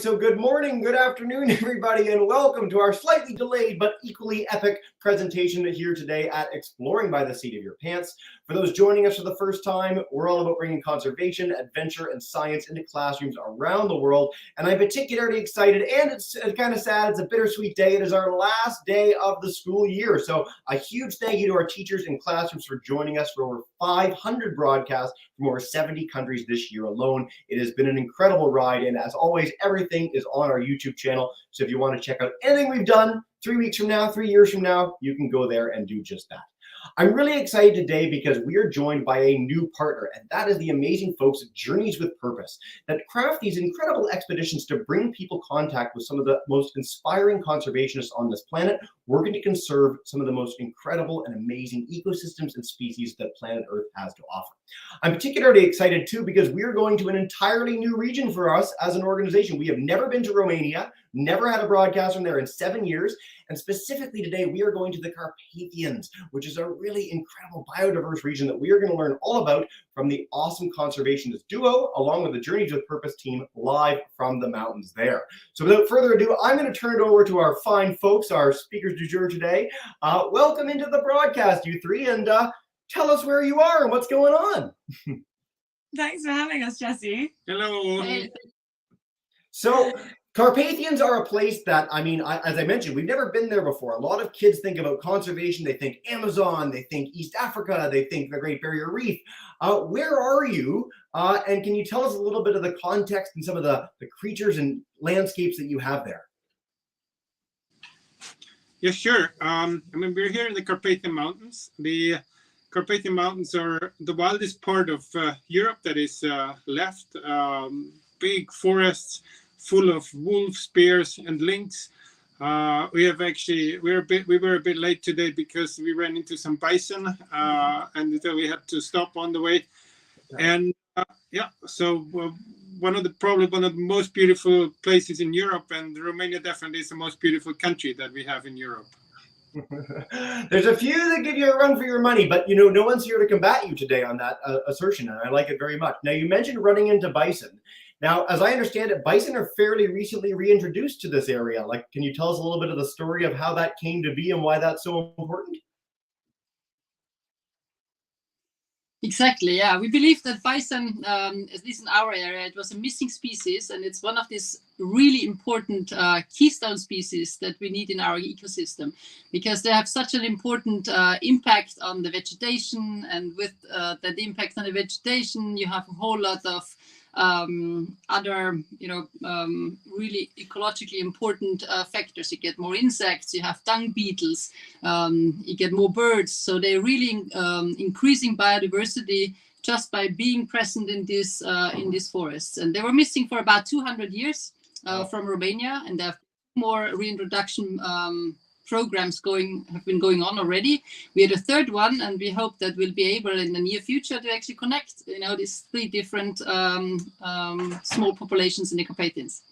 So good morning, good afternoon, everybody, and welcome to our slightly delayed but equally epic presentation here today at Exploring by the Seat of Your Pants. For those joining us for the first time, we're all about bringing conservation, adventure, and science into classrooms around the world. And I'm particularly excited, and it's kind of sad, it's a bittersweet day. It is our last day of the school year. So a huge thank you to our teachers and classrooms for joining us for over 500 broadcasts from over 70 countries this year alone. It has been an incredible ride, and as always, everything is on our YouTube channel. So if you want to check out anything we've done 3 weeks from now, 3 years from now, you can go there and do just that. I'm really excited today because we are joined by a new partner, and that is the amazing folks at Journeys with Purpose that craft these incredible expeditions to bring people contact with some of the most inspiring conservationists on this planet, working to conserve some of the most incredible and amazing ecosystems and species that planet Earth has to offer. I'm particularly excited too because we are going to an entirely new region for us as an organization. We have never been to Romania, never had a broadcast from there in 7 years, and specifically today we are going to the Carpathians, which is a really incredible biodiverse region that we are going to learn all about from the awesome conservationist duo along with the Journeys with Purpose team live from the mountains there. So without further ado, I'm going to turn it over to our fine folks, our speakers du jour today. Welcome into the broadcast, you three, and tell us where you are and what's going on. Thanks for having us, Jesse. Hello. Hey. So Carpathians are a place that, as I mentioned, we've never been there before. A lot of kids think about conservation. They think Amazon, they think East Africa, they think the Great Barrier Reef. Where are you? And can you tell us a little bit of the context and some of the creatures and landscapes that you have there? Yeah, sure. We're here in the Carpathian Mountains. The Carpathian Mountains are the wildest part of Europe that is left. Big forests full of wolves, bears, and lynx. We were a bit late today because we ran into some bison, and we had to stop on the way. And one of the most beautiful places in Europe, and Romania definitely is the most beautiful country that we have in Europe. There's a few that give you a run for your money, but no one's here to combat you today on that assertion, and I like it very much. Now, you mentioned running into bison. Now, as I understand it, bison are fairly recently reintroduced to this area. Can you tell us a little bit of the story of how that came to be and why that's so important? Exactly, yeah. We believe that bison, at least in our area, it was a missing species, and it's one of these really important keystone species that we need in our ecosystem because they have such an important impact on the vegetation, and with that impact on the vegetation, you have a whole lot of other, really ecologically important factors. You get more insects, you have dung beetles, you get more birds. So they're really increasing biodiversity just by being present in these forests. And they were missing for about 200 years from Romania, and there have more reintroduction programs have been going on already. We had a third one, and we hope that we'll be able in the near future to actually connect, these three different small populations in the Carpathians.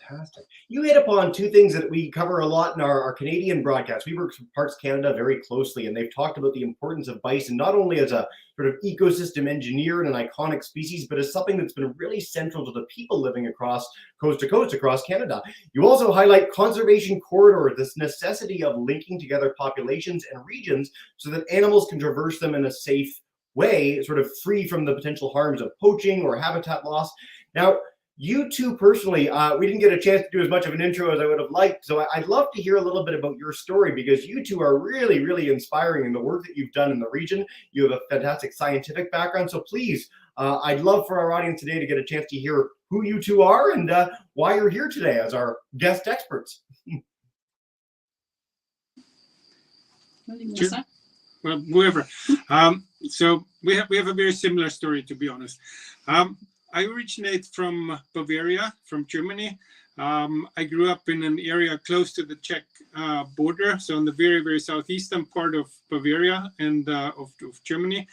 Fantastic. You hit upon two things that we cover a lot in our Canadian broadcast. We work with Parks Canada very closely, and they've talked about the importance of bison, not only as a sort of ecosystem engineer and an iconic species, but as something that's been really central to the people living across coast to coast across Canada. You also highlight conservation corridor, this necessity of linking together populations and regions so that animals can traverse them in a safe way, sort of free from the potential harms of poaching or habitat loss. Now, you two personally, we didn't get a chance to do as much of an intro as I would have liked. So I'd love to hear a little bit about your story because you two are really, really inspiring in the work that you've done in the region. You have a fantastic scientific background. So please, I'd love for our audience today to get a chance to hear who you two are and why you're here today as our guest experts. Sure. Well, whoever. So we have a very similar story, to be honest. I originate from Bavaria, from Germany. I grew up in an area close to the Czech border, so in the very, very southeastern part of Bavaria and of Germany.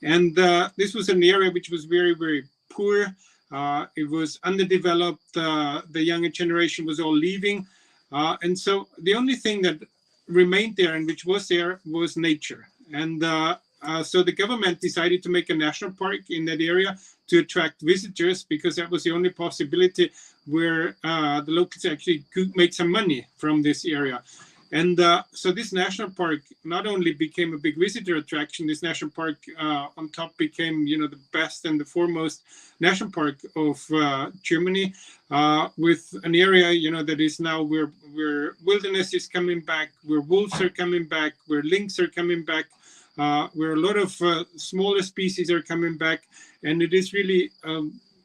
And this was an area which was very, very poor. It was underdeveloped. The younger generation was all leaving. And so the only thing that remained there and which was there was nature. And so the government decided to make a national park in that area to attract visitors, because that was the only possibility where the locals actually could make some money from this area. And so this national park not only became a big visitor attraction, this national park on top became, you know, the best and the foremost national park of Germany, with an area, you know, that is now where wilderness is coming back, where wolves are coming back, where lynx are coming back, where a lot of smaller species are coming back. And it is really,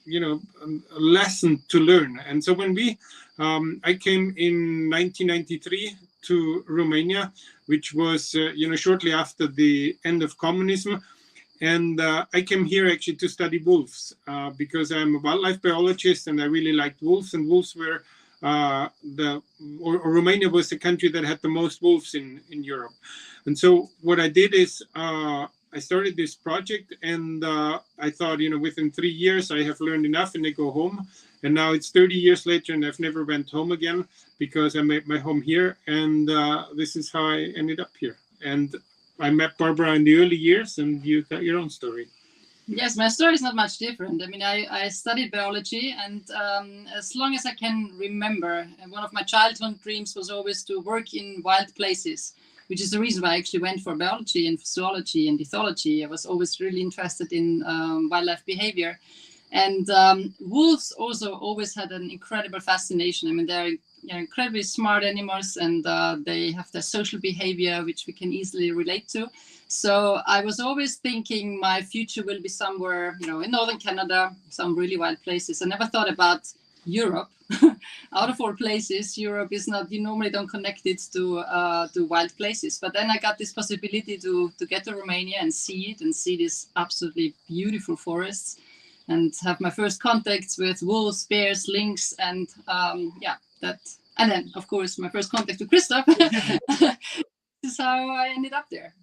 you know, a lesson to learn. And so when I came in 1993 to Romania, which was, you know, shortly after the end of communism. And I came here actually to study wolves because I'm a wildlife biologist and I really liked wolves. And wolves were Romania was the country that had the most wolves in Europe. And so what I did is I started this project, and I thought, you know, within 3 years I have learned enough and I go home. And now it's 30 years later and I've never went home again because I made my home here. And this is how I ended up here. And I met Barbara in the early years, and you got your own story. Yes, my story is not much different. I mean, I studied biology, and as long as I can remember, one of my childhood dreams was always to work in wild places, which is the reason why I actually went for biology and zoology and ethology. I was always really interested in wildlife behavior. And wolves also always had an incredible fascination. I mean, they're incredibly smart animals, and they have their social behavior, which we can easily relate to. So I was always thinking my future will be somewhere, you know, in northern Canada, some really wild places. I never thought about Europe. Out of all places, Europe is not, you normally don't connect it to wild places. But then I got this possibility to get to Romania and see these absolutely beautiful forests, and have my first contacts with wolves, bears, lynx, and and then of course my first contact with Christoph. This is how I ended up there.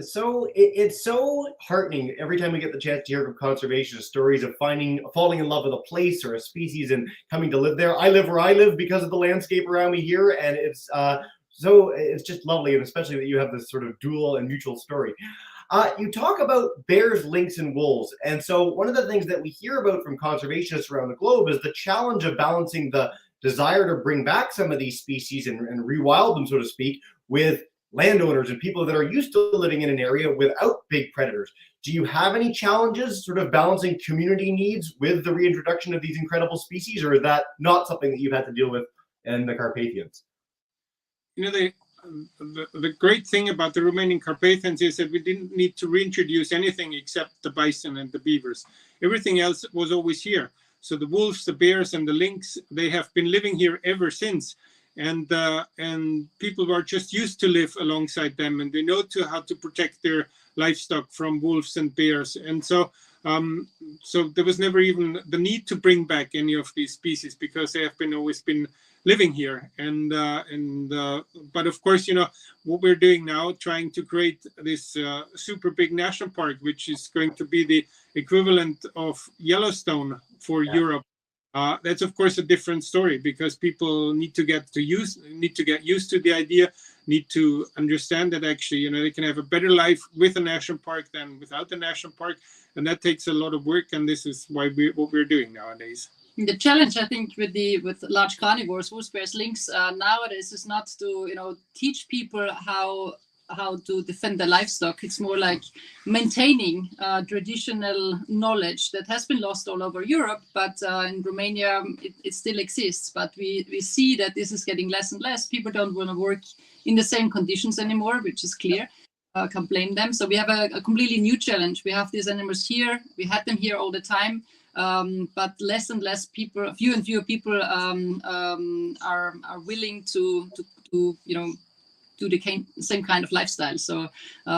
So it's so heartening every time we get the chance to hear from conservation stories of falling in love with a place or a species and coming to live there. I live where I live because of the landscape around me here, and it's just lovely, and especially that you have this sort of dual and mutual story. You talk about bears, lynx, and wolves. And so one of the things that we hear about from conservationists around the globe is the challenge of balancing the desire to bring back some of these species and rewild them, so to speak, with landowners and people that are used to living in an area without big predators. Do you have any challenges sort of balancing community needs with the reintroduction of these incredible species, or is that not something that you've had to deal with in the Carpathians? You know, the great thing about the Romanian Carpathians is that we didn't need to reintroduce anything except the bison and the beavers. Everything else was always here. So the wolves, the bears, and the lynx, they have been living here ever since. And people were just used to live alongside them, and they know how to protect their livestock from wolves and bears. And so there was never even the need to bring back any of these species because they have always been living here. But of course, you know, what we're doing now, trying to create this super big national park, which is going to be the equivalent of Yellowstone for Europe. That's of course a different story, because people need to get used to the idea, need to understand that actually, you know, they can have a better life with a national park than without a national park, and that takes a lot of work. And this is what we're doing nowadays. The challenge, I think, with large carnivores, wolves, bears, lynx, nowadays is not to, you know, teach people how to defend their livestock. It's more like maintaining traditional knowledge that has been lost all over Europe, but in Romania it still exists. But we see that this is getting less and less. People don't want to work in the same conditions anymore, which is clear. Can't blame them. So we have a completely new challenge. We have these animals here. We had them here all the time. But less and less people, fewer and fewer people are willing to you know, do the same kind of lifestyle. So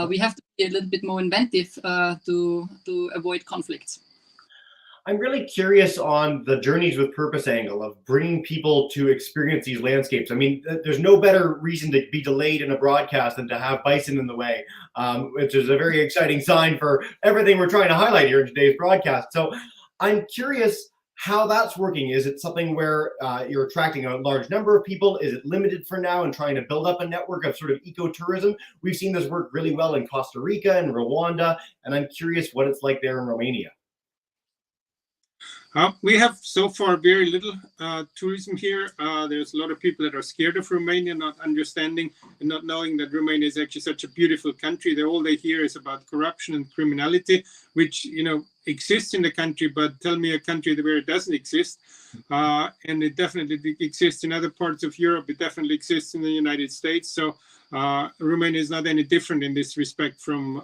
we have to be a little bit more inventive to avoid conflicts. I'm really curious on the Journeys with Purpose angle of bringing people to experience these landscapes. I mean, there's no better reason to be delayed in a broadcast than to have bison in the way, which is a very exciting sign for everything we're trying to highlight here in today's broadcast. So I'm curious, how that's working. Is it something where you're attracting a large number of people? Is it limited for now and trying to build up a network of sort of ecotourism? We've seen this work really well in Costa Rica and Rwanda, and I'm curious what it's like there in Romania. We have so far very little tourism here. There's a lot of people that are scared of Romania, not understanding and not knowing that Romania is actually such a beautiful country. All they hear is about corruption and criminality, which, you know, exists in the country, but tell me a country where it doesn't exist. And it definitely exists in other parts of Europe. It definitely exists in the United States. So Romania is not any different in this respect from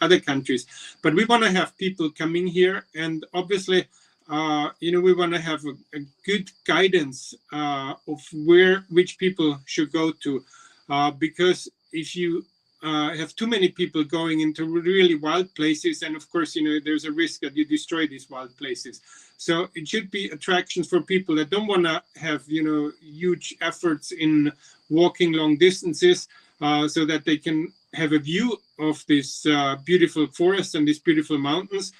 other countries. But we want to have people coming here, and obviously, you know, we want to have a good guidance of which people should go to, because if you have too many people going into really wild places, and of course, you know, there's a risk that you destroy these wild places. So it should be attractions for people that don't want to have, you know, huge efforts in walking long distances, so that they can have a view of this beautiful forest and these beautiful mountains.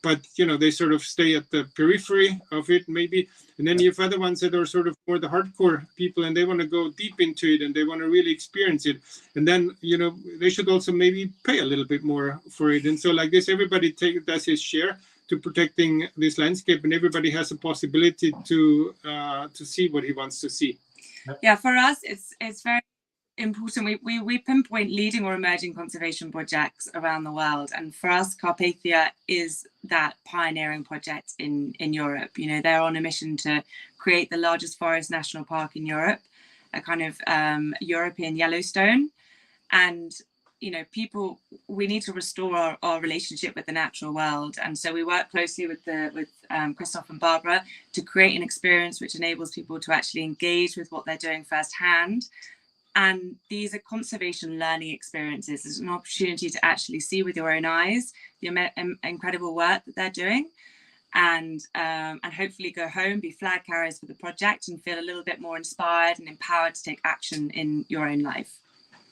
But, you know, they sort of stay at the periphery of it, maybe. And then you have other ones that are sort of more the hardcore people, and they want to go deep into it and they want to really experience it. And then, you know, they should also maybe pay a little bit more for it. And so like this, everybody does his share to protecting this landscape, and everybody has a possibility to see what he wants to see. Yeah, for us, it's very important. We pinpoint leading or emerging conservation projects around the world, and for us, Carpathia is that pioneering project in Europe. You know, they're on a mission to create the largest forest national park in Europe, a kind of European Yellowstone. And you know, we need to restore our relationship with the natural world, and so we work closely with Christoph and Barbara to create an experience which enables people to actually engage with what they're doing firsthand. And these are conservation learning experiences. It's an opportunity to actually see with your own eyes the incredible work that they're doing, and hopefully go home, be flag carriers for the project, and feel a little bit more inspired and empowered to take action in your own life.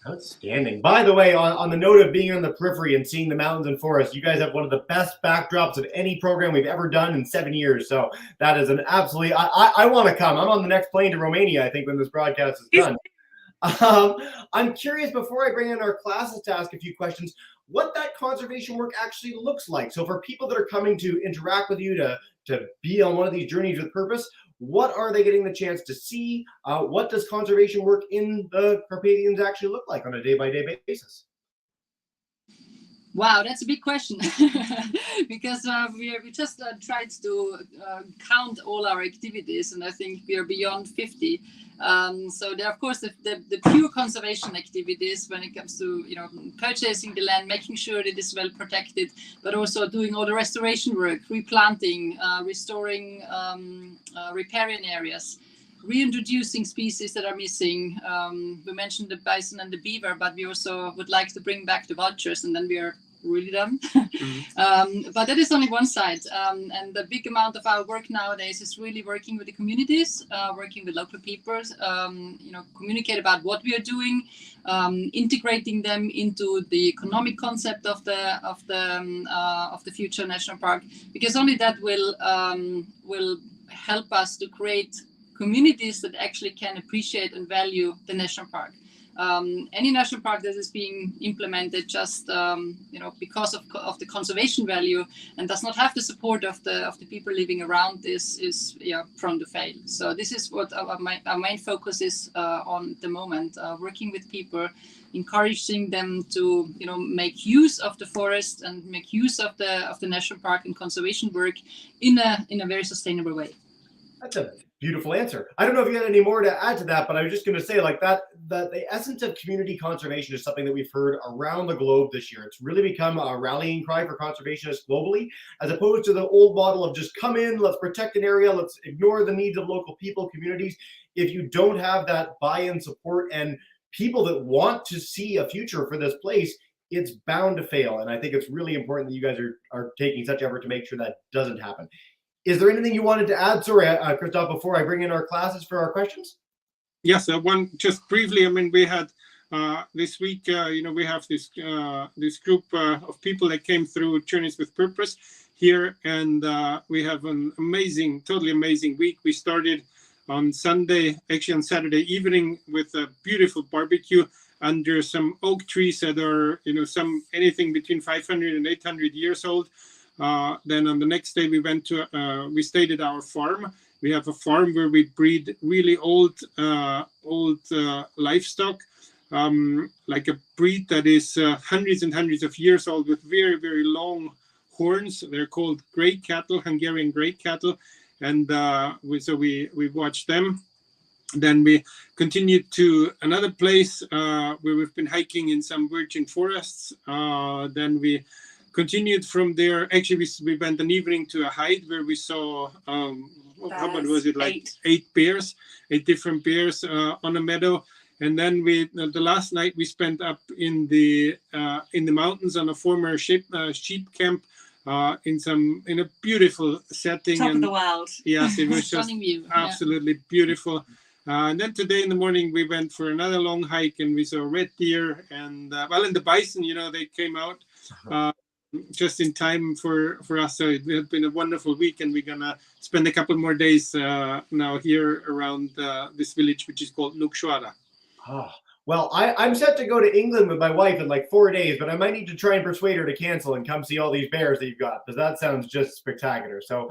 Outstanding. By the way, on the note of being on the periphery and seeing the mountains and forests, you guys have one of the best backdrops of any program we've ever done in 7 years. So that is an absolutely, I want to come. I'm on the next plane to Romania, I think, when this broadcast is done. I'm curious, before I bring in our classes to ask a few questions, what that conservation work actually looks like. So for people that are coming to interact with you, to be on one of these journeys with purpose, what are they getting the chance to see? What does conservation work in the Carpathians actually look like on a day-by-day basis? Wow, that's a big question. Because we just tried to count all our activities, and I think we are beyond 50. So there are, of course, the pure conservation activities when it comes to, you know, purchasing the land, making sure that it is well protected, but also doing all the restoration work, replanting, restoring riparian areas, reintroducing species that are missing. We mentioned the bison and the beaver, but we also would like to bring back the vultures, and then we are really done. But that is only one side, and the big amount of our work nowadays is really working with the communities, working with local people, you know, communicate about what we are doing, integrating them into the economic concept of the future national park, because only that will help us to create communities that actually can appreciate and value the national park. Any national park that is being implemented just you know, because of the conservation value and does not have the support of the people living around this is prone to fail. So this is what our main focus is on the moment, working with people, encouraging them to, you know, make use of the forest and make use of the national park and conservation work in a very sustainable way. That's a beautiful answer. I don't know if you had any more to add to that, but I was just going to say, like, that the essence of community conservation is something that we've heard around the globe this year. It's really become a rallying cry for conservationists globally, as opposed to the old model of just come in, let's protect an area, let's ignore the needs of local people, communities. If you don't have that buy-in, support, and people that want to see a future for this place, it's bound to fail. And I think it's really important that you guys are taking such effort to make sure that doesn't happen. Is there anything you wanted to add, sorry, Christoph, before I bring in our classes for our questions? Yes, one just briefly. I mean, we had this week, you know, we have this group of people that came through Journeys with Purpose, here, and we have an amazing, totally amazing week. We started on Sunday, actually on Saturday evening, with a beautiful barbecue under some oak trees that are, anything between 500 and 800 years old. Then on the next day, we stayed at our farm. We have a farm where we breed really old livestock, like a breed that is hundreds and hundreds of years old with very, very long horns. They're called gray cattle, Hungarian gray cattle. And we watched them. Then we continued to another place where we've been hiking in some virgin forests. Then we continued from there. Actually, we went an evening to a hike where we saw, how about was it, like eight different bears on a meadow. And then the last night we spent up in the mountains on a former sheep camp. In a beautiful setting. Top of the world. Yes, it was just view. Absolutely beautiful. And then today in the morning we went for another long hike, and we saw red deer and and the bison. They came out just in time for us. So it has been a wonderful week, and we're gonna spend a couple more days now here around this village, which is called Nukshwara. Oh. Well, I'm set to go to England with my wife in like 4 days, but I might need to try and persuade her to cancel and come see all these bears that you've got, because that sounds just spectacular. So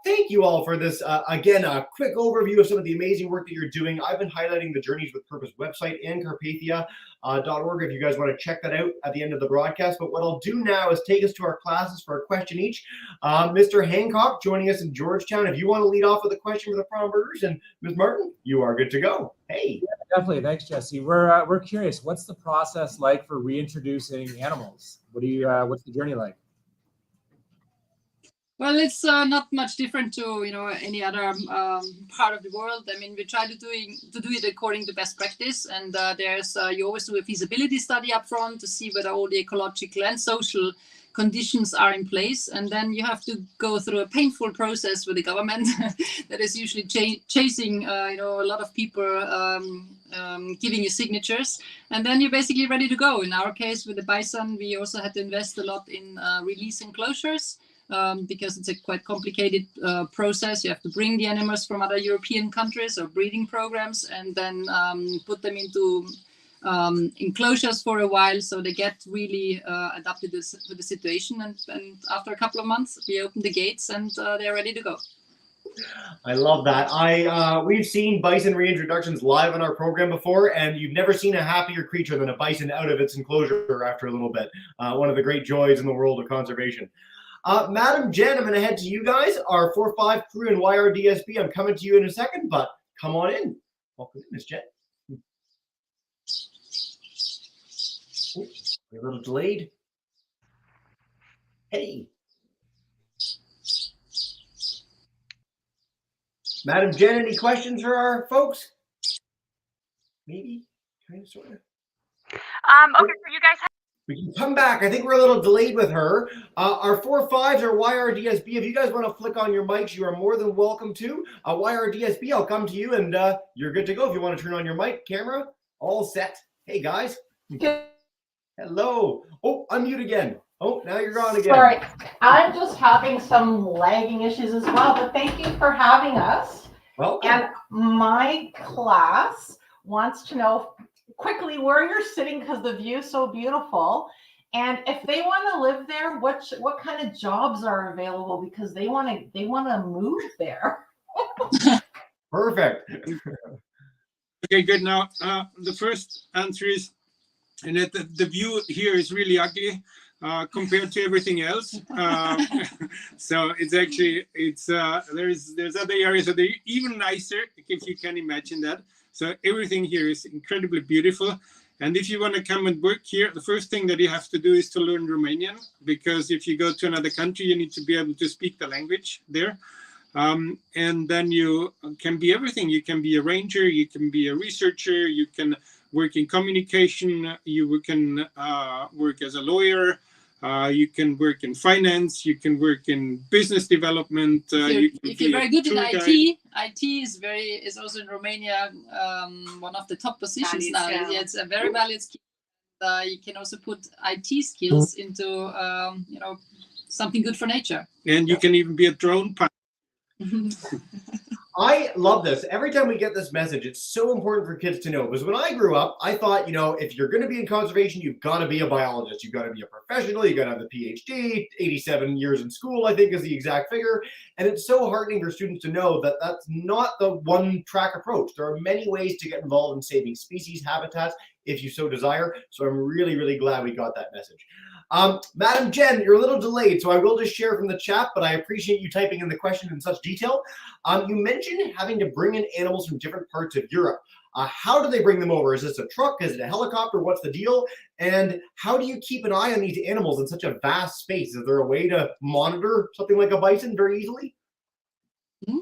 thank you all for this. Again, a quick overview of some of the amazing work that you're doing. I've been highlighting the Journeys with Purpose website and Carpathia.org if you guys want to check that out at the end of the broadcast. But what I'll do now is take us to our classes for a question each. Mr. Hancock joining us in Georgetown. If you want to lead off with a question for the prom burgers, and Ms. Martin, you are good to go. Hey. Yeah, definitely. Thanks, Jesse. We're curious. What's the process like for reintroducing animals? What's the journey like? Well, it's not much different to any other part of the world. I mean, we try to do it according to best practice, and you always do a feasibility study up front to see whether all the ecological and social conditions are in place, and then you have to go through a painful process with the government that is usually chasing a lot of people giving you signatures, and then you're basically ready to go. In our case with the bison, we also had to invest a lot in release enclosures. Because it's a quite complicated process. You have to bring the animals from other European countries or breeding programs, and then put them into enclosures for a while, so they get really adapted to the situation. And after a couple of months, we open the gates, and they're ready to go. I love that. We've seen bison reintroductions live on our program before, and you've never seen a happier creature than a bison out of its enclosure after a little bit. One of the great joys in the world of conservation. Madam Jen, I'm going to head to you guys, our 4-5 crew and YRDSB. I'm coming to you in a second, but come on in. Welcome in, Miss Jen. Oh, we're a little delayed. Hey. Madam Jen, any questions for our folks? Maybe? Kind of, sort of. Okay, so you guys have... We can come back. I think we're a little delayed with her. Our 4-5s are YRDSB. If you guys want to flick on your mics, you are more than welcome to. YRDSB, I'll come to you, and you're good to go. If you want to turn on your mic, camera, all set. Hey, guys. Hello. Oh, unmute again. Oh, now you're on again. Sorry, I'm just having some lagging issues as well, but thank you for having us. Welcome. And my class wants to know quickly where you're sitting because the view is so beautiful, and if they want to live there, what kind of jobs are available, because they want to move there. Perfect. Okay, good. Now the first answer is, and that the view here is really ugly compared to everything else. So it's actually there's other areas that are even nicer, if you can imagine that. So everything here is incredibly beautiful. And if you want to come and work here, the first thing that you have to do is to learn Romanian, because if you go to another country, you need to be able to speak the language there. And then you can be everything. You can be a ranger, you can be a researcher, you can work in communication, you can work as a lawyer, you can work in finance, you can work in business development. If you're very good in IT, IT is also in Romania one of the top positions now. Yeah, it's a very valued skill. You can also put IT skills into something good for nature. And you can even be a drone pilot. I love this. Every time we get this message, it's so important for kids to know. Because when I grew up, I thought, you know, if you're going to be in conservation, you've got to be a biologist. You've got to be a professional. You've got to have the PhD. 87 years in school, I think, is the exact figure. And it's so heartening for students to know that that's not the one-track approach. There are many ways to get involved in saving species, habitats, if you so desire. So I'm really, really glad we got that message. Madam Jen, you're a little delayed, so I will just share from the chat, but I appreciate you typing in the question in such detail. You mentioned having to bring in animals from different parts of Europe. How do they bring them over? Is this a truck? Is it a helicopter? What's the deal? And how do you keep an eye on these animals in such a vast space? Is there a way to monitor something like a bison very easily? Mm-hmm.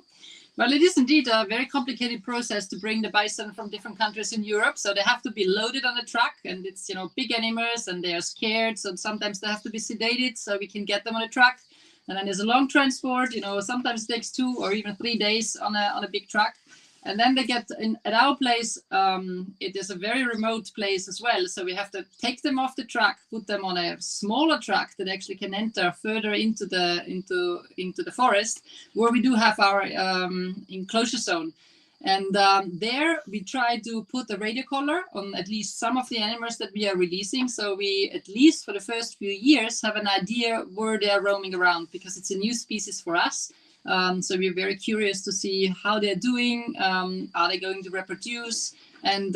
Well, it is indeed a very complicated process to bring the bison from different countries in Europe. So they have to be loaded on a truck, and it's, you know, big animals and they are scared. So sometimes they have to be sedated so we can get them on a truck. And then there's a long transport, you know, sometimes it takes 2 or even 3 days on a big truck. And then they get in at our place. It is a very remote place as well. So we have to take them off the truck, put them on a smaller truck that actually can enter further into the forest, where we do have our enclosure zone. And there we try to put a radio collar on at least some of the animals that we are releasing. So we, at least for the first few years, have an idea where they are roaming around, because it's a new species for us. So we're very curious to see how they're doing. Are they going to reproduce? And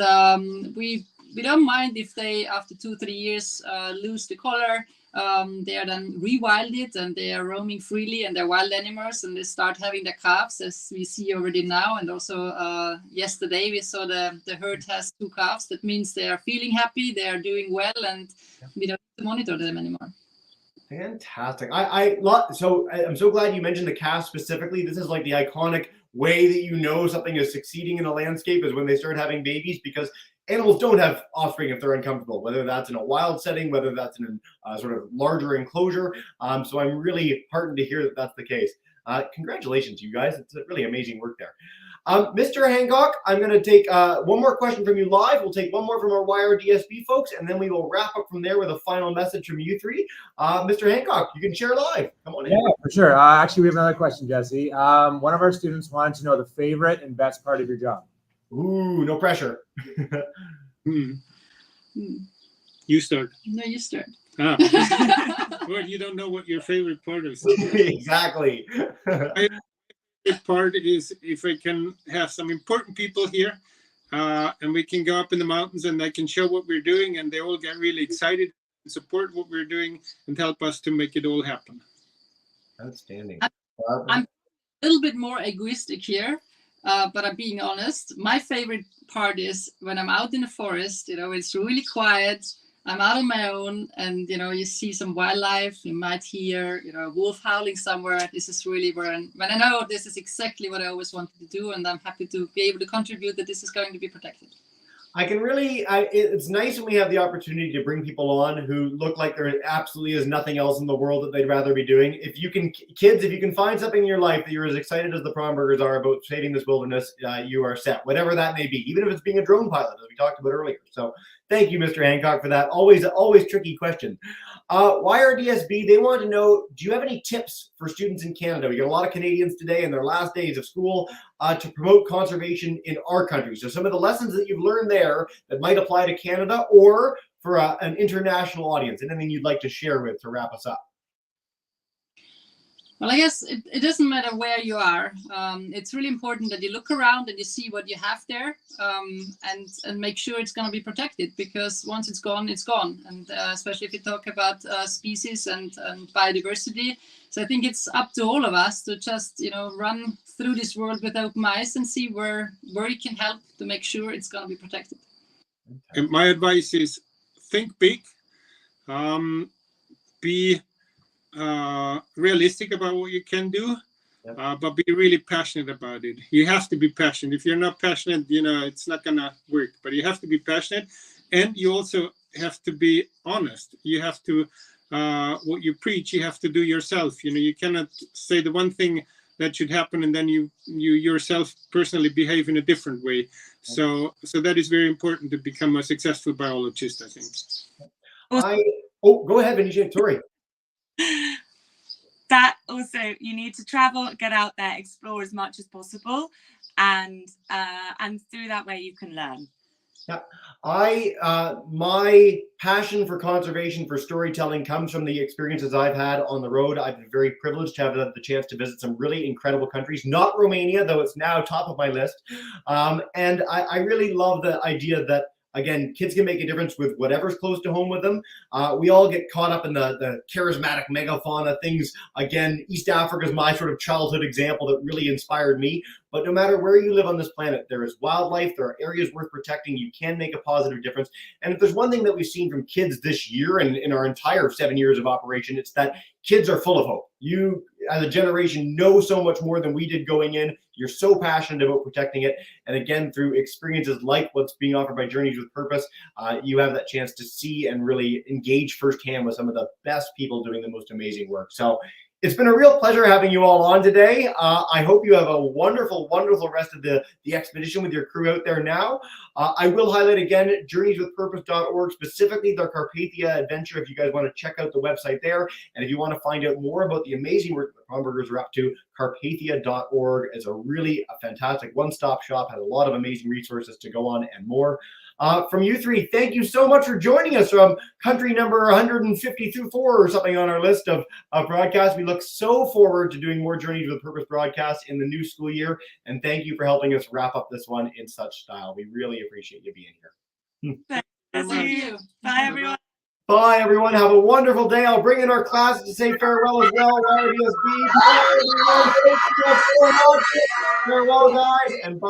we don't mind if they, after 2-3 years, lose the collar. They are then rewilded and they are roaming freely, and they're wild animals, and they start having their calves, as we see already now. And also yesterday we saw the herd has 2 calves. That means they are feeling happy, they are doing well, and we don't have to monitor them anymore. Fantastic. So I'm so glad you mentioned the calf specifically. This is like the iconic way that you know something is succeeding in a landscape, is when they start having babies, because animals don't have offspring if they're uncomfortable, whether that's in a wild setting, whether that's in a sort of larger enclosure. So I'm really heartened to hear that that's the case. Congratulations, you guys. It's really amazing work there. Mr. Hancock, I'm going to take one more question from you live. We'll take one more from our YRDSB folks, and then we will wrap up from there with a final message from you 3. Mr. Hancock, you can share live. Come on in. Yeah, for sure. Actually, we have another question, Jesse. One of our students wanted to know the favorite and best part of your job. Ooh, no pressure. You start. No, you start. Well, you don't know what your favorite part is. Exactly. My favorite part is if I can have some important people here, and we can go up in the mountains and I can show what we're doing, and they all get really excited and support what we're doing and help us to make it all happen. Outstanding. I'm a little bit more egoistic here, but I'm being honest. My favorite part is when I'm out in the forest, you know, it's really quiet. I'm out on my own, and, you know, you see some wildlife, you might hear, you know, a wolf howling somewhere. This is really when I know this is exactly what I always wanted to do, and I'm happy to be able to contribute that this is going to be protected. I can really, it's nice when we have the opportunity to bring people on who look like there absolutely is nothing else in the world that they'd rather be doing. If you can, kids, if you can find something in your life that you're as excited as the Prombergers are about saving this wilderness, you are set, whatever that may be, even if it's being a drone pilot, as we talked about earlier. So thank you, Mr. Hancock, for that. Always tricky question. YRDSB, they want to know, do you have any tips for students in Canada? We got a lot of Canadians today in their last days of school to promote conservation in our country. So some of the lessons that you've learned there that might apply to Canada, or for an international audience, anything you'd like to share with to wrap us up? Well, I guess it doesn't matter where you are. It's really important that you look around and you see what you have there, and make sure it's going to be protected, because once it's gone, it's gone. And especially if you talk about species and biodiversity. So I think it's up to all of us to just, you know, run through this world with open eyes and see where you can help to make sure it's going to be protected. And my advice is think big, be realistic about what you can do, but be really passionate about it. You have to be passionate. If you're not passionate, you know, it's not gonna work. But you have to be passionate, and you also have to be honest. You have to what you preach, you have to do yourself. You know, you cannot say the one thing that should happen and then you yourself personally behave in a different way. So that is very important to become a successful biologist, I think. Go ahead, Venetia. Sorry. that also, you need to travel, get out there, explore as much as possible, and through that way you can learn. Yeah, my passion for conservation, for storytelling, comes from the experiences I've had on the road. I've been very privileged to have the chance to visit some really incredible countries, not Romania, though it's now top of my list. And I really love the idea that, again, kids can make a difference with whatever's close to home with them. We all get caught up in the charismatic megafauna things. Again, East Africa is my sort of childhood example that really inspired me. But no matter where you live on this planet, there is wildlife, there are areas worth protecting. You can make a positive difference. And if there's one thing that we've seen from kids this year and in our entire 7 years of operation, it's that kids are full of hope. You, as a generation, know so much more than we did going in. You're so passionate about protecting it. And again, through experiences like what's being offered by Journeys with Purpose, you have that chance to see and really engage firsthand with some of the best people doing the most amazing work. So it's been a real pleasure having you all on today. I hope you have a wonderful, wonderful rest of the expedition with your crew out there now. I will highlight again, journeyswithpurpose.org, specifically their Carpathia adventure, if you guys want to check out the website there. And if you want to find out more about the amazing work the Kronbergers are up to, carpathia.org is a fantastic one-stop shop, has a lot of amazing resources to go on and more. From you three, thank you so much for joining us from country number 154 or something on our list of broadcasts. We look so forward to doing more Journeys with Purpose broadcasts in the new school year. And thank you for helping us wrap up this one in such style. We really appreciate you being here. Thank you. Bye, everyone. Bye, everyone. Have a wonderful day. I'll bring in our classes to say farewell as well. YRDSB. Bye, everyone. Thank you so much. Farewell, guys, and bye.